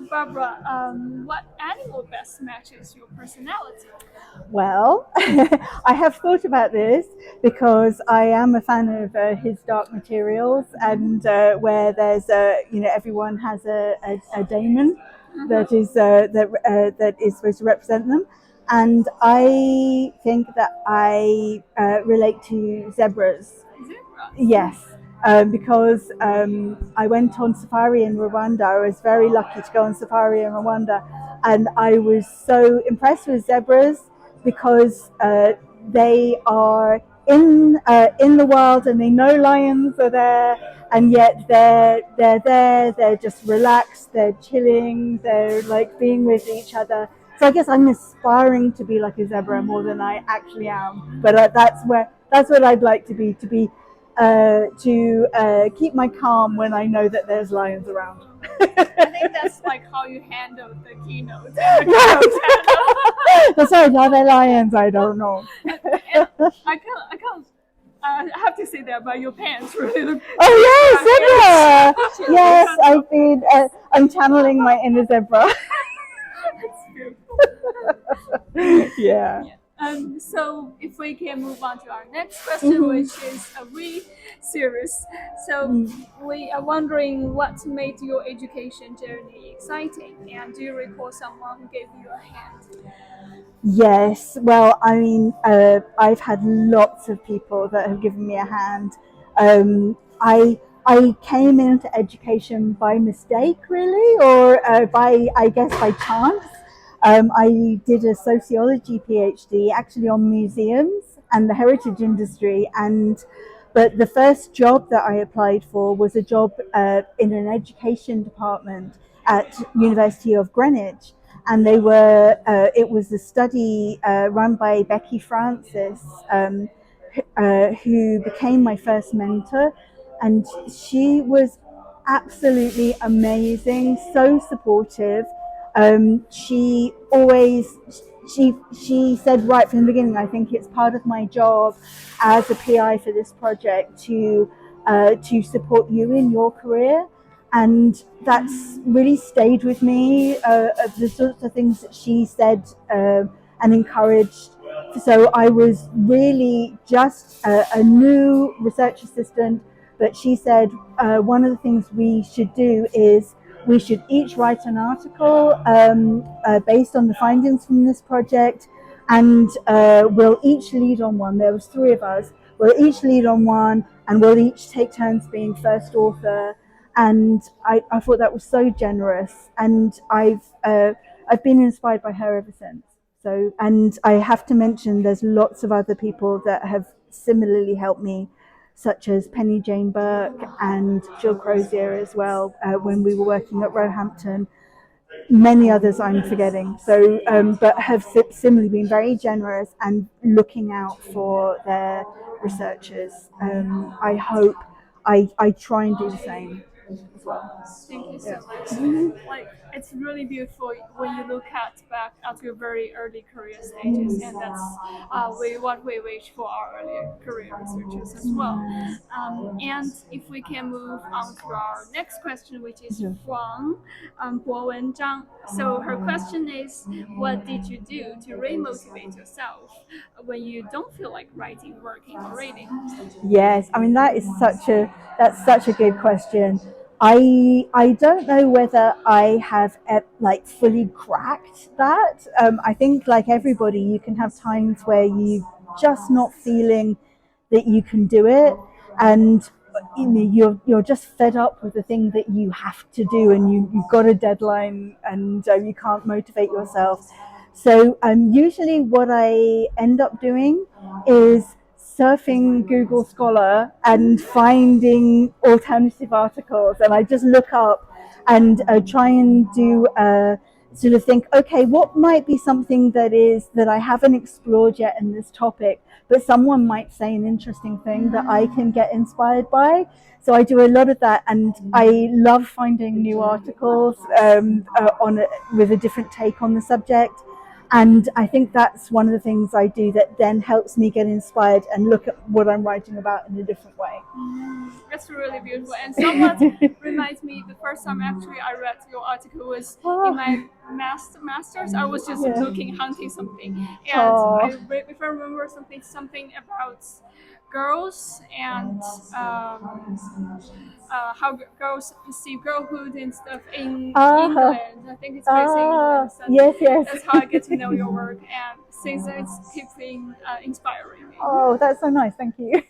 Barbara, what animal best matches your personality? Well, I have thought about this because I am a fan of his dark materials, and where there's everyone has a daemon that is supposed to represent them, and I think that I relate to zebras. Zebras. Yes, because I went on safari in Rwanda. I was very lucky to go on safari in Rwanda, and I was so impressed with zebras because they are in the wild and they know lions are there, and yet they're there. They're just relaxed. They're chilling. They're like being with each other. So I guess I'm aspiring to be like a zebra more than I actually am. But that's what I'd like to keep my calm when I know that there's lions around. I think that's like how you handle the keynote and the keynote panel. Sorry, are they lions? I don't know. I can't. I have to say that, but your pants really look. Oh yes, zebra. Yes, I've been. I'm channeling my inner zebra. That's beautiful. Yeah. So if we can move on to our next question, which is a series. So we are wondering what made your education journey exciting, and do you recall someone who gave you a hand? Yes, well, I mean, I've had lots of people that have given me a hand. I came into education by mistake, really, or I guess by chance. I did a sociology PhD actually on museums and the heritage industry, but the first job that I applied for was a job in an education department at University of Greenwich, and it was a study run by Becky Francis, who became my first mentor, and she was absolutely amazing, so supportive. She always she said right from the beginning, I think it's part of my job as a PI for this project to support you in your career, and that's really stayed with me. The sorts of things that she said and encouraged. So I was really just a new research assistant, but she said one of the things we should do is we should each write an article based on the findings from this project, and we'll each lead on one. There was three of us. We'll each lead on one, and we'll each take turns being first author. And I thought that was so generous, and I've been inspired by her ever since. So, and I have to mention, there's lots of other people that have similarly helped me, such as Penny Jane Burke and Jill Crozier as well, when we were working at Roehampton. Many others I'm forgetting. So, but have similarly been very generous and looking out for their researchers. I hope I try and do the same as well. Thank you so much. Like, it's really beautiful when you look back at your very early career stages, and that's what we wish for our early career researchers as well. And if we can move on to our next question, which is from Bowen Zhang. So her question is, what did you do to remotivate yourself when you don't feel like writing, working, or reading? Yes, I mean that's such a good question. I don't know whether I have like fully cracked that. I think like everybody, you can have times where you just not feeling that you can do it, and you're just fed up with the thing that you have to do, and you've got a deadline, and you can't motivate yourself. So usually what I end up doing is surfing Google Scholar and finding alternative articles, and I just look up and try and do sort of think, okay, what might be something that I haven't explored yet in this topic, but someone might say an interesting thing that I can get inspired by. So I do a lot of that, and I love finding new articles with a different take on the subject. And I think that's one of the things I do that then helps me get inspired and look at what I'm writing about in a different way. That's really beautiful, and somewhat reminds me the first time actually I read your article was in my masters. I was just looking, hunting something, and if I remember something about girls and how girls see girlhood and stuff in England. I think it's based in England. So Yes. that's how I get to know your work, and since it's keeping inspiring me. Oh, that's so nice. Thank you.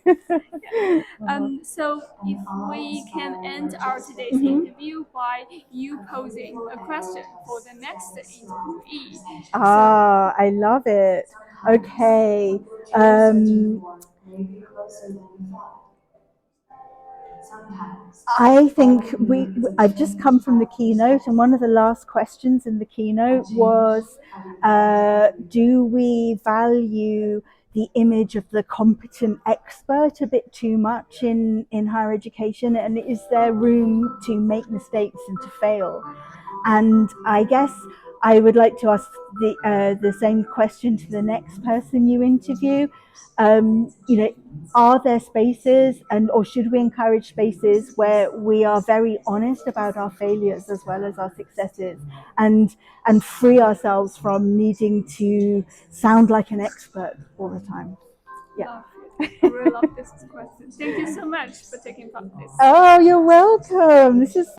So if we can end our today's interview by you posing a question for the next interviewee. I love it. Okay. I think I've just come from the keynote, and one of the last questions in the keynote was, do we value the image of the competent expert a bit too much in higher education, and is there room to make mistakes and to fail? And I guess I would like to ask the same question to the next person you interview. Are there spaces, or should we encourage spaces where we are very honest about our failures as well as our successes, and free ourselves from needing to sound like an expert all the time? Yeah. I really love this question. Thank you so much for taking part in this. Oh, you're welcome. This is